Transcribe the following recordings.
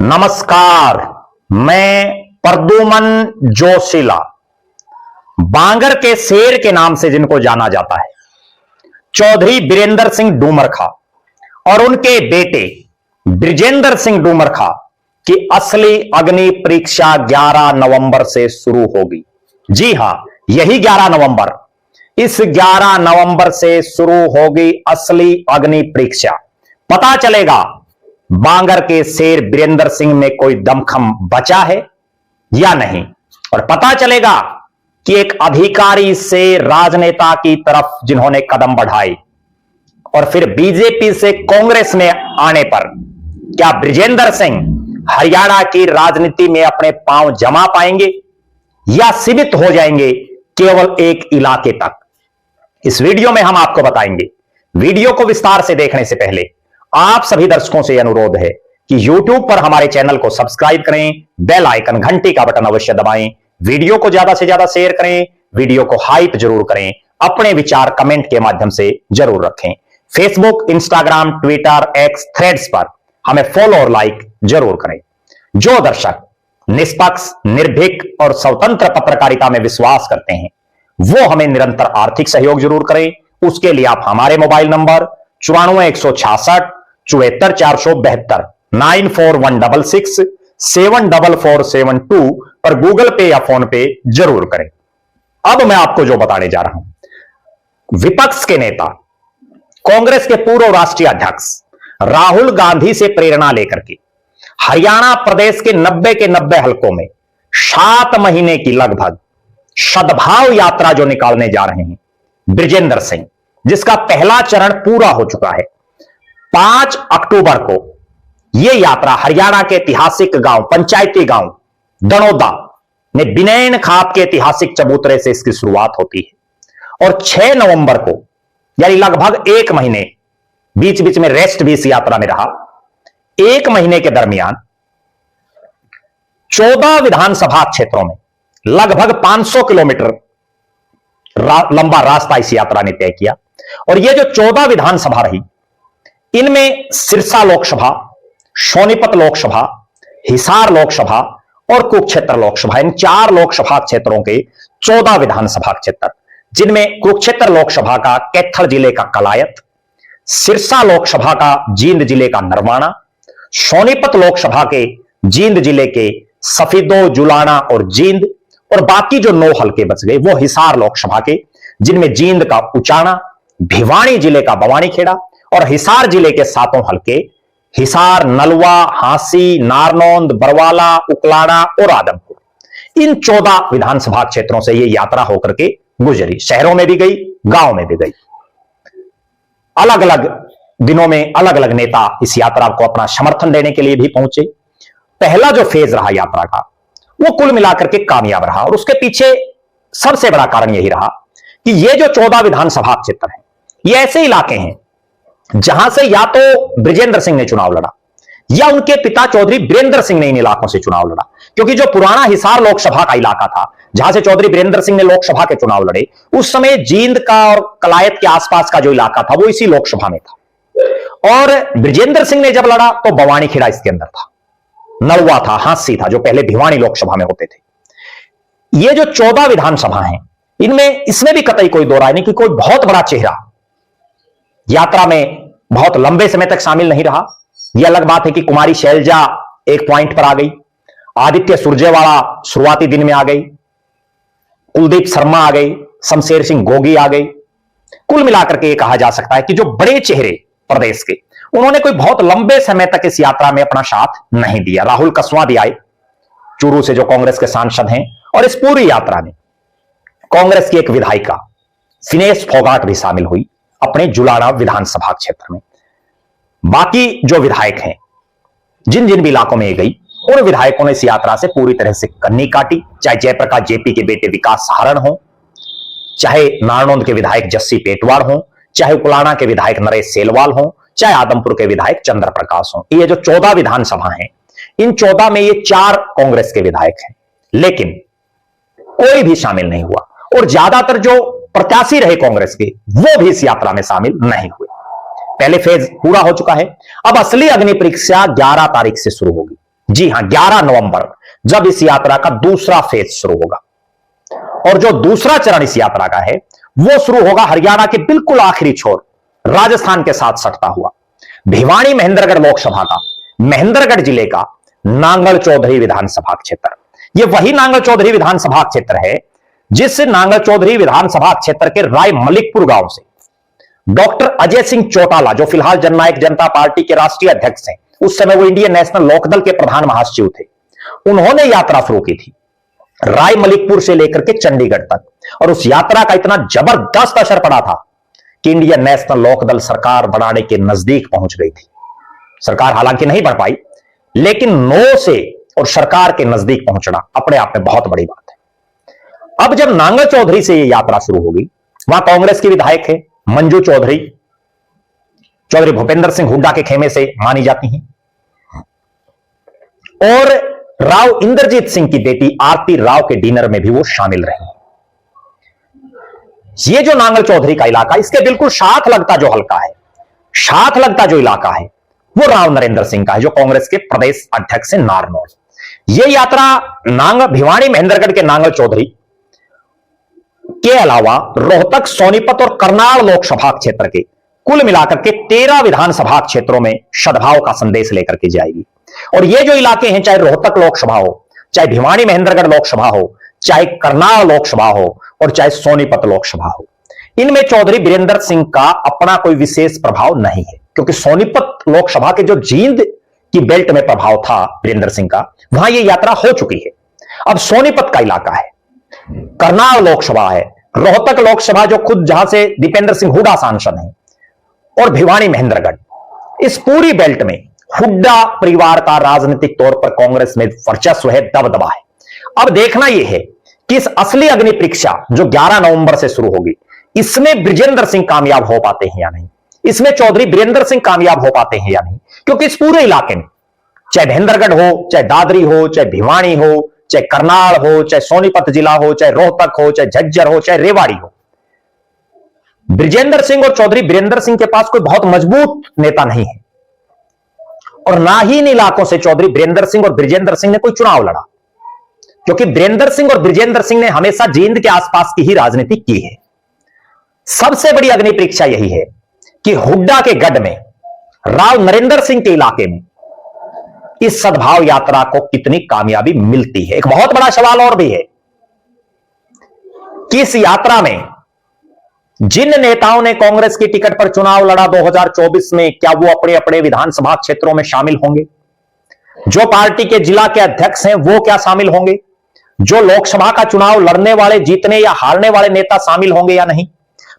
नमस्कार, मैं प्रद्युमन जोशीला। बांगर के शेर के नाम से जिनको जाना जाता है, चौधरी बीरेंद्र सिंह डूमरखा और उनके बेटे बृजेंद्र सिंह डूमरखा की असली अग्नि परीक्षा 11 नवंबर से शुरू होगी। जी हां, यही 11 नवंबर। इस 11 नवंबर से शुरू होगी असली अग्नि परीक्षा। पता चलेगा बांगर के शेर बीरेंद्र सिंह में कोई दमखम बचा है या नहीं, और पता चलेगा कि एक अधिकारी से राजनेता की तरफ जिन्होंने कदम बढ़ाए और फिर बीजेपी से कांग्रेस में आने पर क्या बृजेंद्र सिंह हरियाणा की राजनीति में अपने पांव जमा पाएंगे या सीमित हो जाएंगे केवल एक इलाके तक। इस वीडियो में हम आपको बताएंगे। वीडियो को विस्तार से देखने से पहले आप सभी दर्शकों से अनुरोध है कि YouTube पर हमारे चैनल को सब्सक्राइब करें, बेल आइकन घंटी का बटन अवश्य दबाएं, वीडियो को ज्यादा से ज्यादा शेयर करें, वीडियो को हाइप जरूर करें, अपने विचार कमेंट के माध्यम से जरूर रखें। Facebook, Instagram, Twitter, x, threads पर हमें फॉलो और लाइक जरूर करें। जो दर्शक निष्पक्ष, निर्भीक और स्वतंत्र पत्रकारिता में विश्वास करते हैं वो हमें निरंतर आर्थिक सहयोग जरूर करें। उसके लिए आप हमारे मोबाइल नंबर 94 166 74 472 94 166 74472 पर गूगल पे या फोन पे जरूर करें। अब मैं आपको जो बताने जा रहा हूं, विपक्ष के नेता, कांग्रेस के पूर्व राष्ट्रीय अध्यक्ष राहुल गांधी से प्रेरणा लेकर के हरियाणा प्रदेश के 90 के 90 हलकों में 7 महीने की लगभग सद्भाव यात्रा जो निकालने जा रहे हैं बृजेंद्र सिंह, जिसका पहला चरण पूरा हो चुका है। 5 अक्टूबर को यह यात्रा हरियाणा के ऐतिहासिक गांव, पंचायती गांव दनोदा में बिनैन खाप के ऐतिहासिक चबूतरे से इसकी शुरुआत होती है और 6 नवंबर को, यानी लगभग 1 महीने, बीच बीच में रेस्ट भी इस यात्रा में रहा, 1 महीने के दरमियान 14 विधानसभा क्षेत्रों में लगभग 500 किलोमीटर लंबा रास्ता इस यात्रा ने तय किया। और यह जो 14 विधानसभा रही, इनमें सिरसा लोकसभा, सोनीपत लोकसभा, हिसार लोकसभा और कुरुक्षेत्र लोकसभा, इन 4 लोकसभा क्षेत्रों के 14 विधानसभा क्षेत्र, जिनमें कुरुक्षेत्र लोकसभा का कैथल जिले का कलायत, सिरसा लोकसभा का जींद जिले का नरवाना, सोनीपत लोकसभा के जींद जिले के सफीदो, जुलाना और जींद, और बाकी जो 9 हलके बच गए वो हिसार लोकसभा के, जिनमें जींद का उचाना, भिवानी जिले का बवानीखेड़ा और हिसार जिले के 7 हलके हिसार, नलवा, हांसी, नारनौंद, बरवाला, उकलाना और आदमपुर। इन 14 विधानसभा क्षेत्रों से यह यात्रा होकर के गुजरी। शहरों में भी गई, गांव में भी गई। अलग अलग दिनों में अलग अलग नेता इस यात्रा को अपना समर्थन देने के लिए भी पहुंचे। पहला जो फेज रहा यात्रा का, वो कुल मिलाकर के कामयाब रहा और उसके पीछे सबसे बड़ा कारण यही रहा कि ये जो 14 विधानसभा क्षेत्र हैं, ये ऐसे इलाके हैं जहां से या तो बृजेंद्र सिंह ने चुनाव लड़ा या उनके पिता चौधरी बीरेंद्र सिंह ने इन इलाकों से चुनाव लड़ा। क्योंकि जो पुराना हिसार लोकसभा का इलाका था जहां से चौधरी बीरेंद्र सिंह ने लोकसभा के चुनाव लड़े, उस समय जींद का और कलायत के आसपास का जो इलाका था वो इसी लोकसभा में था। और बृजेंद्र सिंह ने जब लड़ा तो बवानीखेड़ा इसके अंदर था, नलवा था, हांसी था, जो पहले भिवानी लोकसभा में होते थे। ये जो 14 विधानसभा हैं, इनमें इसमें भी कतई कोई दो राय नहीं कि कोई बहुत बड़ा चेहरा यात्रा में बहुत लंबे समय तक शामिल नहीं रहा। यह अलग बात है कि कुमारी शैलजा एक पॉइंट पर आ गई, आदित्य सुरजेवाला शुरुआती दिन में आ गई, कुलदीप शर्मा आ गई, शमशेर सिंह गोगी आ गई। कुल मिलाकर के यह कहा जा सकता है कि जो बड़े चेहरे प्रदेश के, उन्होंने कोई बहुत लंबे समय तक इस यात्रा में अपना साथ नहीं दिया। राहुल कसवां भी आए चूरू से, जो कांग्रेस के सांसद हैं, और इस पूरी यात्रा में कांग्रेस की एक विधायिका फिनेश फोगाट भी शामिल हुई अपने जुलाना विधानसभा क्षेत्र में। बाकी जो विधायक हैं, जिन जिन भी इलाकों में ये गई, उन विधायकों ने इस यात्रा से पूरी तरह से कन्नी काटी। चाहे जयप्रकाश जेपी के बेटे विकास सहारण हो, चाहे नारनौंद के विधायक जस्सी पेटवार हो, चाहे उकलाना के विधायक नरेश सेलवाल हो, चाहे आदमपुर के विधायक चंद्र प्रकाश हो। ये जो 14 विधानसभा हैं, इन 14 में ये 4 कांग्रेस के विधायक हैं, लेकिन कोई भी शामिल नहीं हुआ और ज्यादातर जो प्रत्याशी रहे कांग्रेस के, वो भी इस यात्रा में शामिल नहीं हुए। पहले फेज पूरा हो चुका है। अब असली अग्नि परीक्षा 11 तारीख से शुरू होगी। जी हां, 11 नवंबर जब इस यात्रा का दूसरा फेज शुरू होगा। और जो दूसरा चरण इस यात्रा का है वो शुरू होगा हरियाणा के बिल्कुल आखिरी छोर राजस्थान के साथ सटता हुआ भिवानी महेंद्रगढ़ लोकसभा का महेंद्रगढ़ जिले का नांगल चौधरी विधानसभा क्षेत्र। यह वही नांगल चौधरी विधानसभा क्षेत्र है जिस नांगल चौधरी विधानसभा क्षेत्र के राय मलिकपुर गांव से डॉक्टर अजय सिंह चौटाला, जो फिलहाल जननायक जनता पार्टी के राष्ट्रीय अध्यक्ष हैं, उस समय वो इंडियन नेशनल लोकदल के प्रधान महासचिव थे, उन्होंने यात्रा शुरू की थी राय मलिकपुर से लेकर के चंडीगढ़ तक। और उस यात्रा का इतना जबरदस्त असर पड़ा था कि इंडियन नेशनल लोकदल सरकार बनाने के नजदीक पहुंच गई थी। सरकार हालांकि नहीं बढ़ पाई, लेकिन 9 से और सरकार के नजदीक पहुंचना अपने आप में बहुत बड़ी बात है। अब जब नांगल चौधरी से यह यात्रा शुरू होगी, वहां कांग्रेस की विधायक है मंजू चौधरी, चौधरी भूपेंद्र सिंह हुड्डा के खेमे से मानी जाती हैं, और राव इंद्रजीत सिंह की बेटी आरती राव के डिनर में भी वो शामिल रही। ये जो नांगल चौधरी का इलाका, इसके बिल्कुल साथ लगता जो हल्का है, साथ लगता जो इलाका है, वो राव नरेंद्र सिंह का है, जो कांग्रेस के प्रदेश अध्यक्ष है नारनौल। ये यात्रा भिवानी महेंद्रगढ़ के नांगल चौधरी के अलावा रोहतक, सोनीपत और करनाल लोकसभा क्षेत्र के कुल मिलाकर के 13 विधानसभा क्षेत्रों में सद्भाव का संदेश लेकर के जाएगी। और ये जो इलाके हैं, चाहे रोहतक लोकसभा हो, चाहे भिवानी महेंद्रगढ़ लोकसभा हो, चाहे करनाल लोकसभा हो और चाहे सोनीपत लोकसभा हो, इनमें चौधरी बीरेंद्र सिंह का अपना कोई विशेष प्रभाव नहीं है, क्योंकि सोनीपत लोकसभा के जो जींद की बेल्ट में प्रभाव था बीरेंद्र सिंह का, वहां यह यात्रा हो चुकी है। अब सोनीपत का इलाका है, करनाल लोकसभा है, रोहतक लोकसभा जो खुद जहां से दीपेंद्र सिंह हुड्डा सांसद हैं, और भिवानी महेंद्रगढ़, इस पूरी बेल्ट में हुड्डा परिवार का राजनीतिक तौर पर कांग्रेस में वर्चस्व है, दबदबा है। अब देखना यह है कि इस असली अग्नि परीक्षा जो 11 नवंबर से शुरू होगी, इसमें बृजेंद्र सिंह कामयाब हो पाते हैं या नहीं, इसमें चौधरी बीरेंद्र सिंह कामयाब हो पाते हैं या नहीं। क्योंकि इस पूरे इलाके में, चाहे महेंद्रगढ़ हो, चाहे दादरी हो, चाहे भिवानी हो, चाहे करनाल हो, चाहे सोनीपत जिला हो, चाहे रोहतक हो, चाहे झज्जर हो, चाहे रेवाड़ी हो, बृजेंद्र सिंह और चौधरी बीरेंद्र सिंह के पास कोई बहुत मजबूत नेता नहीं है, और ना ही इन इलाकों से चौधरी बीरेंद्र सिंह और बृजेंद्र सिंह ने कोई चुनाव लड़ा, क्योंकि बीरेंद्र सिंह और बृजेंद्र सिंह ने हमेशा जींद के आसपास की ही राजनीति की है। सबसे बड़ी अग्नि परीक्षा यही है कि हुड्डा के गढ़ में, राव नरेंद्र सिंह के इलाके में इस सद्भाव यात्रा को कितनी कामयाबी मिलती है। एक बहुत बड़ा सवाल और भी है कि इस यात्रा में जिन नेताओं ने कांग्रेस की टिकट पर चुनाव लड़ा 2024 में, क्या वो अपने अपने विधानसभा क्षेत्रों में शामिल होंगे? जो पार्टी के जिला के अध्यक्ष हैं वो क्या शामिल होंगे? जो लोकसभा का चुनाव लड़ने वाले, जीतने या हारने वाले नेता शामिल होंगे या नहीं?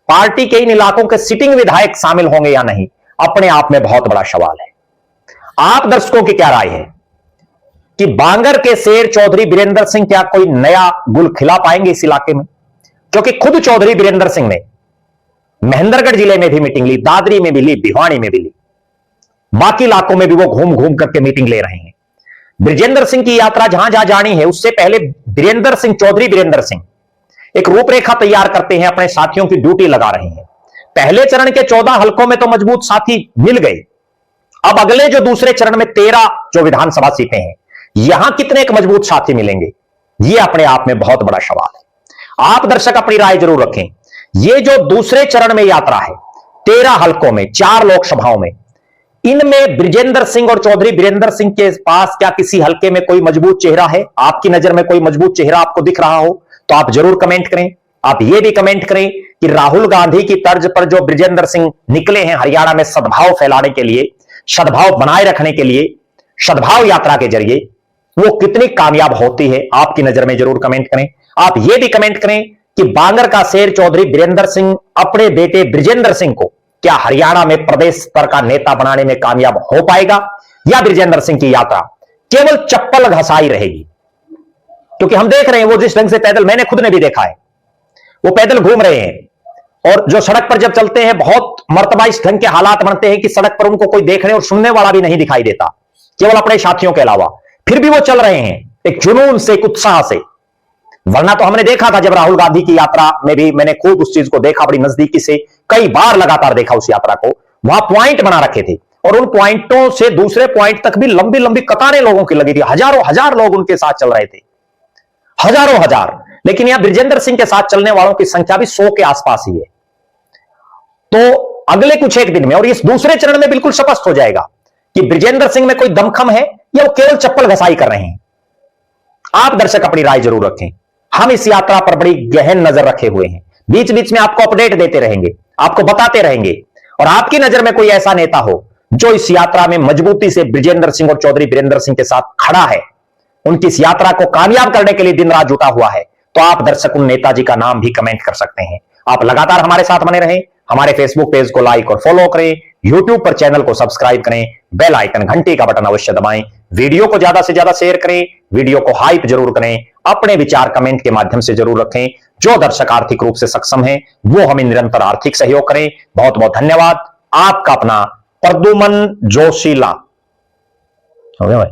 पार्टी के इन इलाकों के सिटिंग विधायक शामिल होंगे या नहीं? अपने आप में बहुत बड़ा सवाल है। आप दर्शकों की क्या राय है कि बांगर के शेर चौधरी बीरेंद्र सिंह क्या कोई नया गुल खिला पाएंगे इस इलाके में? क्योंकि खुद चौधरी बीरेंद्र सिंह ने महेंद्रगढ़ जिले में भी मीटिंग ली, दादरी में भी ली, भिवानी में भी ली, बाकी इलाकों में भी वो घूम घूम करके मीटिंग ले रहे हैं। बृजेंद्र सिंह की यात्रा जहां जहां जानी है, उससे पहले बीरेंद्र सिंह, चौधरी बीरेंद्र सिंह एक रूपरेखा तैयार करते हैं, अपने साथियों की ड्यूटी लगा रहे हैं। पहले चरण के 14 हलकों में तो मजबूत साथी मिल गए, अब अगले जो दूसरे चरण में 13 जो विधानसभा सीटें हैं, यहां कितने एक मजबूत साथी मिलेंगे, यह अपने आप में बहुत बड़ा सवाल है। आप दर्शक अपनी राय जरूर रखें। यह जो दूसरे चरण में यात्रा है, 13 हलकों में, 4 लोकसभाओं में, इनमें बृजेंद्र सिंह और चौधरी बीरेंद्र सिंह के पास क्या किसी हलके में कोई मजबूत चेहरा है? आपकी नजर में कोई मजबूत चेहरा आपको दिख रहा हो तो आप जरूर कमेंट करें। आप यह भी कमेंट करें कि राहुल गांधी की तर्ज पर जो बृजेंद्र सिंह निकले हैं हरियाणा में सद्भाव फैलाने के लिए, सद्भाव बनाए रखने के लिए, सद्भाव यात्रा के जरिए, वो कितनी कामयाब होती है, आपकी नजर में जरूर कमेंट करें। आप यह भी कमेंट करें कि बांगर का शेर चौधरी बीरेंद्र सिंह अपने बेटे बृजेंद्र सिंह को क्या हरियाणा में प्रदेश स्तर का नेता बनाने में कामयाब हो पाएगा, या बृजेंद्र सिंह की यात्रा केवल चप्पल घसाई रहेगी? क्योंकि हम देख रहे हैं वो जिस ढंग से पैदल, मैंने खुद ने भी देखा है, वो पैदल घूम रहे हैं, और जो सड़क पर जब चलते हैं बहुत मर्तबा इस ढंग के हालात बनते हैं कि सड़क पर उनको कोई देखने और सुनने वाला भी नहीं दिखाई देता, केवल अपने साथियों के अलावा, फिर भी वो चल रहे हैं एक जुनून से, एक उत्साह से। वरना तो हमने देखा था जब राहुल गांधी की यात्रा में भी मैंने खूब उस चीज को देखा, बड़ी नजदीकी से, कई बार लगातार देखा उस यात्रा को, वहां पॉइंट बना रखे थे, और उन पॉइंटों से दूसरे पॉइंट तक भी लंबी लंबी कतारें लोगों की लगी थी, हजारों हजार लोग उनके साथ चल रहे थे, हजारों हजार। लेकिन यहां बृजेंद्र सिंह के साथ चलने वालों की संख्या भी 100 के आसपास ही है। तो अगले कुछ एक दिन में, और इस दूसरे चरण में बिल्कुल स्पष्ट हो जाएगा कि बृजेंद्र सिंह में कोई दमखम है या वो केवल चप्पल घसाई कर रहे हैं। आप दर्शक अपनी राय जरूर रखें। हम इस यात्रा पर बड़ी गहन नजर रखे हुए हैं, बीच बीच में आपको अपडेट देते रहेंगे, आपको बताते रहेंगे। और आपकी नजर में कोई ऐसा नेता हो जो इस यात्रा में मजबूती से बृजेंद्र सिंह और चौधरी वीरेंद्र सिंह के साथ खड़ा है, उनकी इस यात्रा को कामयाब करने के लिए दिन रात जुटा हुआ है, तो आप दर्शक उन नेताजी का नाम भी कमेंट कर सकते हैं। आप लगातार हमारे साथ बने रहें, हमारे फेसबुक पेज को लाइक और फॉलो करें, यूट्यूब पर चैनल को सब्सक्राइब करें, बेल आइकन घंटी का बटन अवश्य दबाएं, वीडियो को ज्यादा से ज्यादा शेयर करें, वीडियो को हाइप जरूर करें, अपने विचार कमेंट के माध्यम से जरूर रखें। जो दर्शक आर्थिक रूप से सक्षम हैं वो हमें निरंतर आर्थिक सहयोग करें। बहुत बहुत धन्यवाद। आपका अपना प्रद्युमन जोशीला। हो गया भाई।